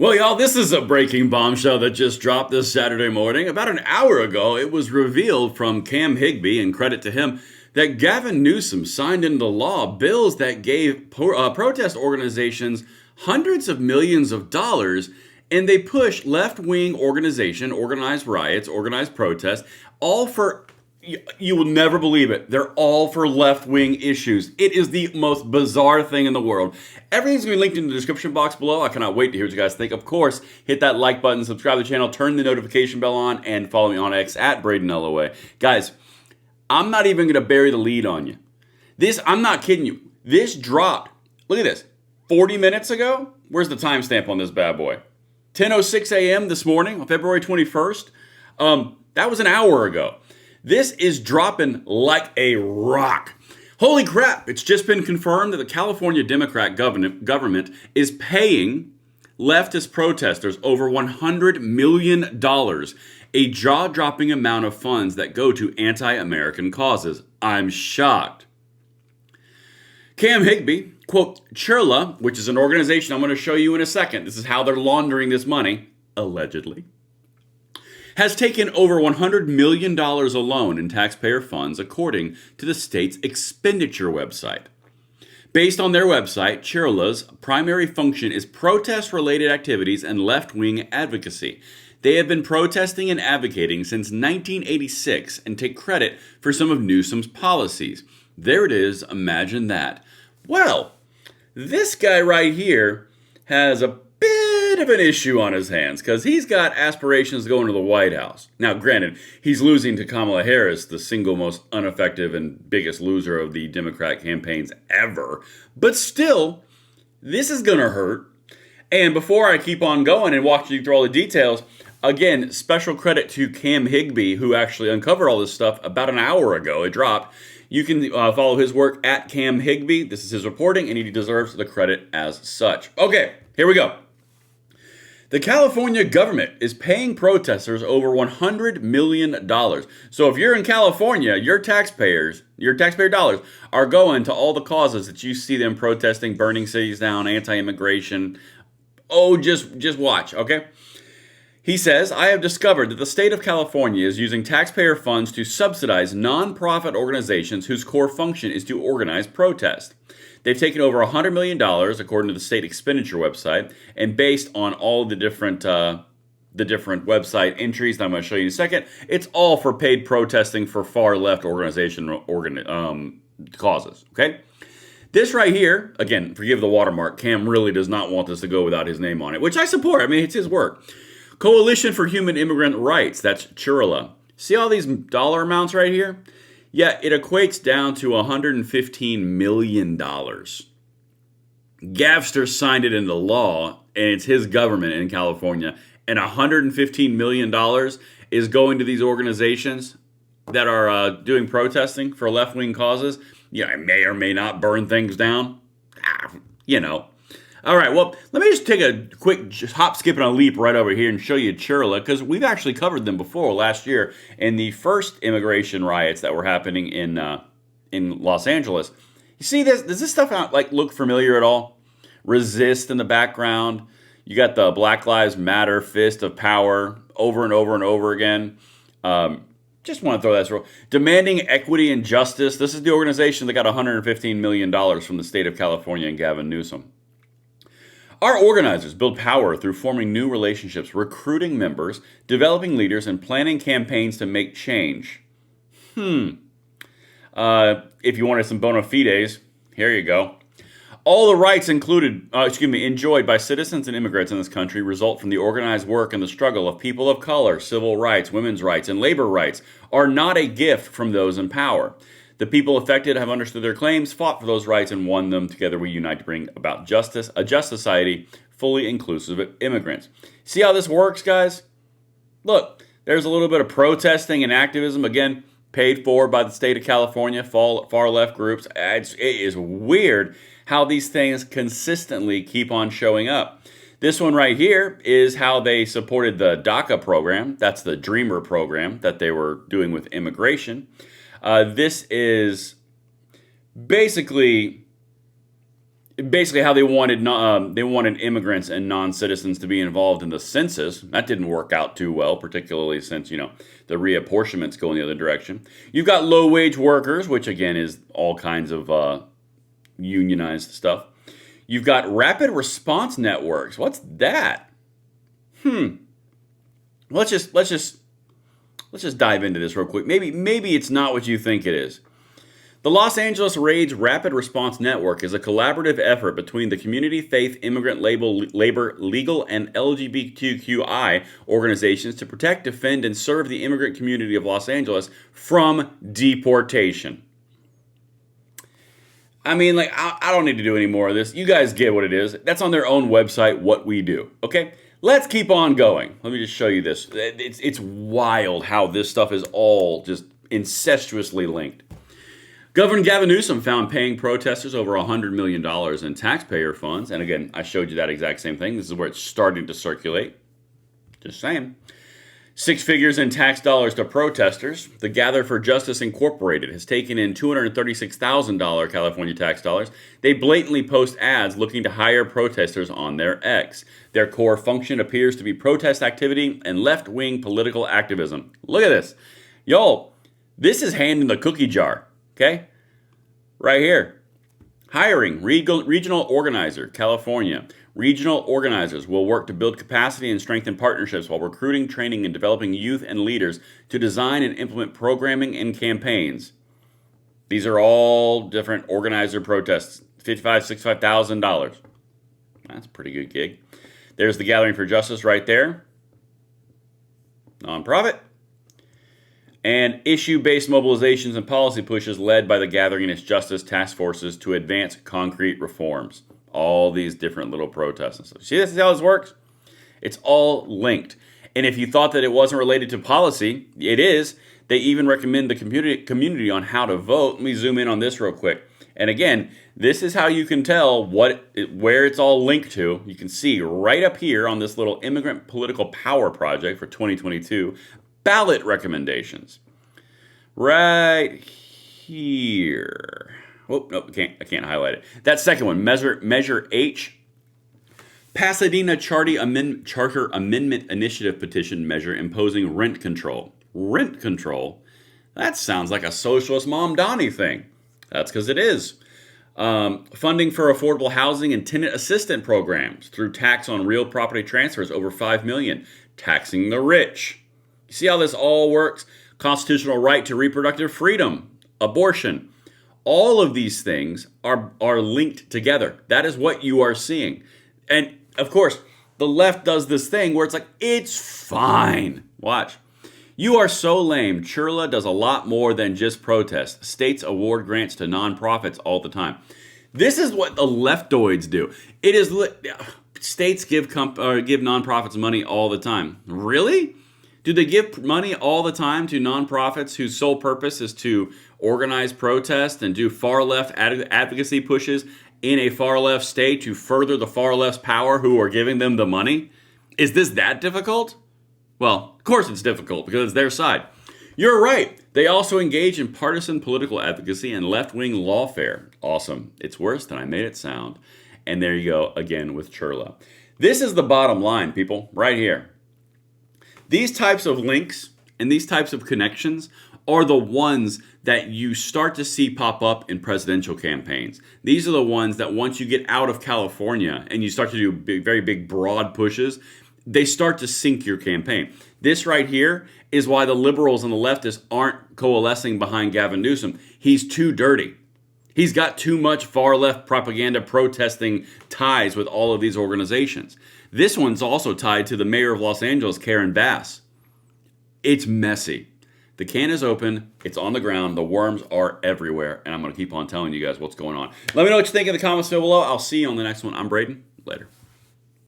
Well, y'all, this is a breaking bombshell that just dropped this Saturday morning. About an hour ago, it was revealed from Cam Higbee, and credit to him, that Gavin Newsom signed into law bills that gave protest organizations hundreds of millions of dollars, and they push left-wing organized riots, organized protests, all for, you will never believe it, they're all for left-wing issues. It is the most bizarre thing in the world. Everything's going to be linked in the description box below. I cannot wait to hear what you guys think. Of course, hit that like button, subscribe to the channel, turn the notification bell on, and follow me on X at Braden LOA. Guys, I'm not even going to bury the lead on you. I'm not kidding you. This dropped, look at this, 40 minutes ago? Where's the timestamp on this bad boy? 10:06 a.m. this morning on February 21st. That was an hour ago. This is dropping like a rock. Holy crap, it's just been confirmed that the California Democrat government is paying leftist protesters over $100 million, a jaw-dropping amount of funds that go to anti-American causes. I'm shocked. Cam Higbee, quote, CHIRLA, which is an organization I'm going to show you in a second. This is how they're laundering this money, allegedly, has taken over $100 million alone in taxpayer funds, according to the state's expenditure website. Based on their website, CHIRLA's primary function is protest-related activities and left-wing advocacy. They have been protesting and advocating since 1986 and take credit for some of Newsom's policies. There it is, imagine that. Well, this guy right here has a bit of an issue on his hands because he's got aspirations to go into the White House. Now, granted, he's losing to Kamala Harris, the single most ineffective and biggest loser of the Democrat campaigns ever. But still, this is going to hurt. And before I keep on going and walk you through all the details, again, special credit to Cam Higbee, who actually uncovered all this stuff about an hour ago. It dropped. You can follow his work at Cam Higbee. This is his reporting, and he deserves the credit as such. Okay, here we go. The California government is paying protesters over $100 million. So if you're in California, your taxpayer dollars are going to all the causes that you see them protesting, burning cities down, anti-immigration. Oh, just watch, okay? He says, I have discovered that the state of California is using taxpayer funds to subsidize nonprofit organizations whose core function is to organize protest. They've taken over $100 million, according to the state expenditure website, and based on all the different website entries that I'm going to show you in a second, it's all for paid protesting for far left causes, okay? This right here, again, forgive the watermark, Cam really does not want this to go without his name on it, which I support. I mean, it's his work. Coalition for Human Immigrant Rights, that's CHIRLA. See all these dollar amounts right here? Yeah, it equates down to $115 million. Gavster signed it into law, and it's his government in California, and $115 million is going to these organizations that are doing protesting for left-wing causes. Yeah, it may or may not burn things down. You know. All right, well, let me just take a quick hop, skip, and a leap right over here and show you CHIRLA, because we've actually covered them before last year in the first immigration riots that were happening in Los Angeles. You see this? Does this stuff look familiar at all? Resist in the background. You got the Black Lives Matter fist of power over and over and over again. Just want to throw that through. Demanding equity and justice. This is the organization that got $115 million from the state of California and Gavin Newsom. Our organizers build power through forming new relationships, recruiting members, developing leaders, and planning campaigns to make change. If you wanted some bona fides, here you go. All the rights enjoyed by citizens and immigrants in this country result from the organized work and the struggle of people of color. Civil rights, women's rights, and labor rights are not a gift from those in power. The people affected have understood their claims, fought for those rights, and won them. Together we unite to bring about justice, a just society, fully inclusive of immigrants. See how this works, guys? Look, there's a little bit of protesting and activism, again, paid for by the state of California, far left groups. It is weird how these things consistently keep on showing up. This one right here is how they supported the DACA program. That's the Dreamer program that they were doing with immigration. This is basically basically how they wanted immigrants and non-citizens to be involved in the census. That didn't work out too well, particularly since, the reapportionment's going the other direction. You've got low-wage workers, which again is all kinds of unionized stuff. You've got rapid response networks. What's that? Let's just dive into this real quick. Maybe it's not what you think it is. The Los Angeles Raids Rapid Response Network is a collaborative effort between the community, faith, immigrant, labor, legal, and LGBTQI organizations to protect, defend, and serve the immigrant community of Los Angeles from deportation. I mean, I don't need to do any more of this. You guys get what it is. That's on their own website, what we do. Okay? Let's keep on going. Let me just show you this. It's wild how this stuff is all just incestuously linked. Governor Gavin Newsom found paying protesters over $100 million in taxpayer funds. And again, I showed you that exact same thing. This is where it's starting to circulate. Just saying. 6 figures in tax dollars to protesters. The Gather for Justice Incorporated has taken in $236,000 California tax dollars. They blatantly post ads looking to hire protesters on their X. Their core function appears to be protest activity and left-wing political activism. Look at this. Y'all, this is hand in the cookie jar. Okay? Right here. Hiring, regional organizer, California. Regional organizers will work to build capacity and strengthen partnerships while recruiting, training, and developing youth and leaders to design and implement programming and campaigns. These are all different organizer protests. $55,000, $65,000. That's a pretty good gig. There's the Gathering for Justice right there. Nonprofit. And issue-based mobilizations and policy pushes led by the Gathering and its justice task forces to advance concrete reforms. All these different little protests and stuff. See, this is how this works? It's all linked. And if you thought that it wasn't related to policy, it is. They even recommend the community on how to vote. Let me zoom in on this real quick. And again, this is how you can tell where it's all linked to. You can see right up here on this little Immigrant Political Power Project for 2022, ballot recommendations. Right here. Oh, nope, I can't highlight it. That second one, Measure H. Pasadena Charter Amendment Initiative petition measure imposing rent control. Rent control? That sounds like a socialist Mom Donnie thing. That's because it is. Funding for affordable housing and tenant assistance programs through tax on real property transfers over $5 million. Taxing the rich. You see how this all works? Constitutional right to reproductive freedom. Abortion. All of these things are linked together. That is what you are seeing. And, of course, the left does this thing where it's like, it's fine. Watch. You are so lame. CHIRLA does a lot more than just protest. States award grants to nonprofits all the time. This is what the leftoids do. It is states give nonprofits money all the time. Really? Do they give money all the time to nonprofits whose sole purpose is to organize protests and do far-left advocacy pushes in a far-left state to further the far-left's power who are giving them the money? Is this that difficult? Well, of course it's difficult because it's their side. You're right. They also engage in partisan political advocacy and left-wing lawfare. Awesome. It's worse than I made it sound. And there you go again with CHIRLA. This is the bottom line, people, right here. These types of links and these types of connections are the ones that you start to see pop up in presidential campaigns. These are the ones that once you get out of California and you start to do very big, broad pushes, they start to sink your campaign. This right here is why the liberals and the leftists aren't coalescing behind Gavin Newsom. He's too dirty. He's got too much far-left propaganda protesting ties with all of these organizations. This one's also tied to the mayor of Los Angeles, Karen Bass. It's messy. The can is open. It's on the ground. The worms are everywhere. And I'm going to keep on telling you guys what's going on. Let me know what you think in the comments below. I'll see you on the next one. I'm Braden. Later.